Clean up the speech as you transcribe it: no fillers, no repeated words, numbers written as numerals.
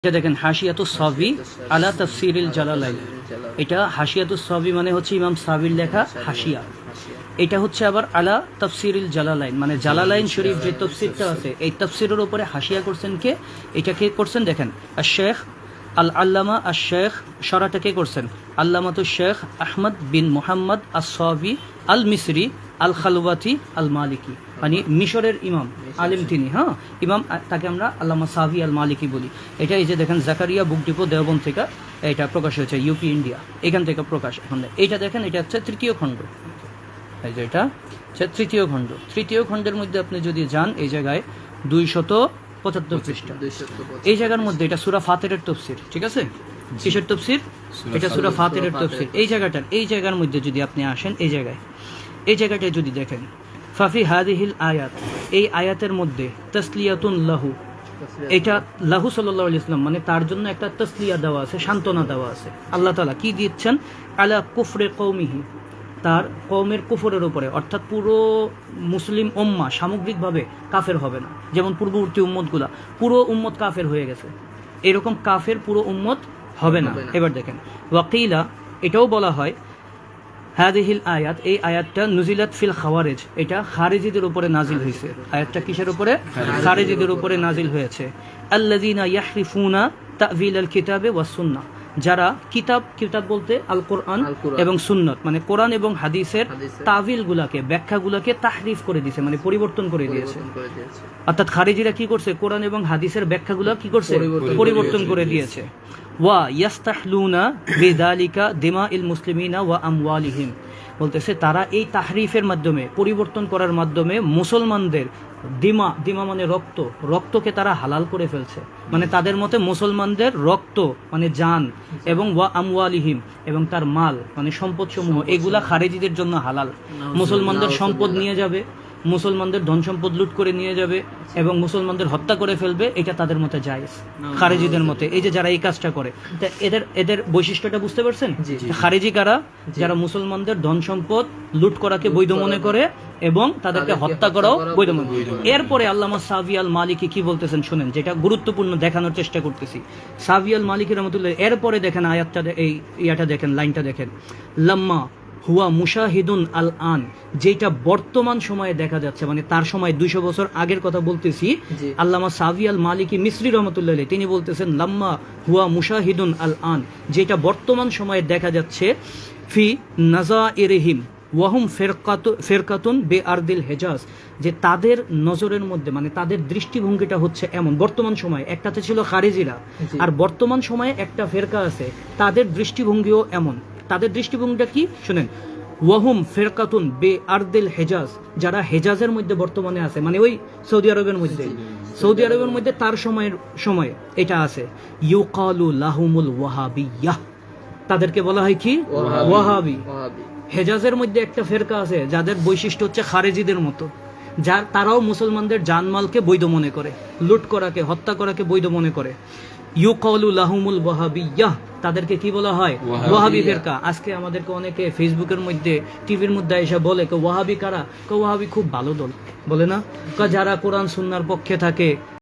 এটা দেখেন হাশিয়াতুস সাবি আলা তাফসিরিল জালালাইন। এটা হাশিয়াতুস সাবি মানে হচ্ছে ইমাম সাবির লেখা হাশিয়া। এটা হচ্ছে আবার আলা তাফসিরিল জালালাইন, মানে জালালাইন শরীফ যে তাফসিরটা আছে এই তাফসিরের উপরে হাশিয়া করছেন কে? এটা কে করছেন? দেখেন আশ-শেখ আল-আল্লামা আশ-শেখ, শরাটা কে করছেন? আল্লামাতুশ শেখ আহমদ বিন মুহাম্মদ আস-সাবি আল মিসরি আল খালওয়াতি আল মালিকি, মানে মিশরের ইমাম আলিম তিনি। হ্যাঁ, ইমাম, তাকে আমরা আল্লামা সাবি আল মালিকি বলি। এটা এই যে দেখেন জাকারিয়া বুক ডিপো দেওবন্দ থেকে এটা প্রকাশ হয়েছে, ইউপি ইন্ডিয়া, এখান থেকে প্রকাশ। এখন এইটা দেখেন, এটা হচ্ছে তৃতীয় খণ্ড। এই যে এটা হচ্ছে তৃতীয় খণ্ড। তৃতীয় খণ্ডের মধ্যে আপনি যদি যান এই জায়গায় 275 পৃষ্ঠা। এই জায়গার মধ্যে এটা সূরা ফাতিরের তাফসীর, ঠিক আছে? কিসের তাফসীর? এটা সূরা ফাতিরের তাফসীর। এই জায়গার মধ্যে যদি আপনি আসেন, এই জায়গাটায় যদি দেখেন ফাফি হাদিহিল আয়াত, এই আয়াতের মধ্যে তাসলিয়াতুন লাহু, এটা লাহু সাল্লাল্লাহু আলাইহি ওয়াসাল্লাম মানে তার জন্য একটা তাসলিয়া দেওয়া আছে, সান্ত্বনা দেওয়া আছে। আল্লাহ তাআলা কি দিচ্ছেন? আলা কুফরে কওমিহি, তার কওমের কুফরের উপরে, অর্থাৎ পুরো মুসলিম উম্মাহ সামগ্রিকভাবে কাফের হবে না। যেমন পূর্ববর্তী উম্মতগুলা পুরো উম্মত কাফের হয়ে গেছে, এরকম কাফের পুরো উম্মত হবে না। এবার দেখেন ওয়াকিলা, এটাও বলা হয় হাদিহিল আয়াত, এই আয়াতটা নুজিলাত ফিল খাওয়ারিজ, এটা খারিজিদের উপরে নাজিল হয়েছে। আয়াতটা কিসের উপরে? খারিজিদের উপরে নাজিল হয়েছে। আল্লাযীনা ইয়াহরিফুনা তা'ওয়িল আল কিতাবে ওয়াস সুন্নাহ, যারা কিতাব বলতে আল কোরআন এবং সুন্নত, মানে কোরআন এবং হাদিসের তাবিলগুলাকে, ব্যাখ্যাগুলাকে তাহরিফ করে দিয়েছে, মানে পরিবর্তন করে দিয়েছে। অর্থাৎ খারিজিরা কি করছে? কোরআন এবং হাদিসের ব্যাখ্যাগুলো কি করছে? পরিবর্তন করে দিয়েছে। ওয়া ইয়াস্তাহলুনা বিযালিকা দিমাইল মুসলিমিনা ওয়া আমওয়ালিহিম, বলতেছে তারা এই তাহরিফের মাধ্যমে, পরিবর্তন করার মাধ্যমে মুসলমানদের দিমা মানে রক্তকে তারা হালাল করে ফেলছে। মানে তাদের মতে মুসলমানদের রক্ত মানে জান, এবং ওয়া আমওয়ালিহিম, এবং তার মাল মানে সম্পদ সমূহ, এগুলা খারেজিদের জন্য হালাল। মুসলমানদের সম্পদ নিয়ে যাবে, মুসলমানদের ধন সম্পদ লুট করে নিয়ে যাবে এবং মুসলমানদের হত্যা করে ফেলবে, এটা তাদের মতে জায়েজ, খারেজিদের মতে। এই যে যারা এই কাজটা করে, এদের বৈশিষ্ট্যটা বুঝতে পারছেন? খারেজি কারা? যারা মুসলমানদের ধন সম্পদ লুট করাকে বৈধ মনে করে এবং তাদেরকে হত্যা করাও বৈধ মনে করে। এরপরে আল্লামা সাবি আল মালিকি কি বলতেছেন শুনেন, যেটা গুরুত্বপূর্ণ দেখানোর চেষ্টা করতেছি। সাবি আল মালিকি রাহমাতুল্লাহ এরপরে দেখেন আয়াতটা, এই ইয়াটা দেখেন, লাইনটা দেখেন, লাম্মা হুয়া মুশাহিদুন আল আন, যেটা বর্তমান সময়ে দেখা যাচ্ছে, মানে তার সময় 200 বছর আগের কথা বলতেছি। আল্লামা সাবি আল মালিকি মিসরি রহমতুল্লাহ আলাইহি তিনি বলতেছেন লাম্মা হুয়া মুশাহিদুন আল আন, যেটা বর্তমান সময়ে দেখা যাচ্ছে, ফি নাজাইরিহিম ওয়াহুম ফেরকাতুন বে আরদিল হেজাজ, যে তাদের নজরের মধ্যে, মানে তাদের দৃষ্টিভঙ্গিটা হচ্ছে এমন। বর্তমান সময়ে একটাতে ছিল খারিজিরা, আর বর্তমান সময়ে একটা ফেরকা আছে, তাদের দৃষ্টিভঙ্গিও এমন। তাদের দৃষ্টিভঙ্গিটা কি শুনেন, ওয়াহুম ফেরকাতুন বে আরদিল হেজাজ, যারা হেজাজের মধ্যে বর্তমানে আছে, মানে ওই সৌদি আরবের মধ্যে তার সময়ে এটা আছে। ইউকালু লাহুমুল ওয়াহাবিয়াহ, তাদেরকে বলা হয় কি? ওয়াহাবি। হেজাজের মধ্যে একটা ফেরকা আছে যাদের বৈশিষ্ট্য হচ্ছে খারেজিদের মতো, তারাও মুসলমানদের জানমালকে বৈধ মনে করে, লুট করাকে, হত্যা করাকে বৈধ মনে করে। ইউকালু লাহুমুল ওয়াহাবিয়াহ, তাদেরকে কি বলা হয়? ওয়াহাবি ফেরকা। আজকে আমাদেরকে অনেকে ফেসবুকের মধ্যে, টিভির মধ্যে এসে বলে ওয়াহাবি কারা? ওয়াহাবি খুব ভালো দল, বলে না? যারা কোরআন সুন্নাহর পক্ষে থাকে,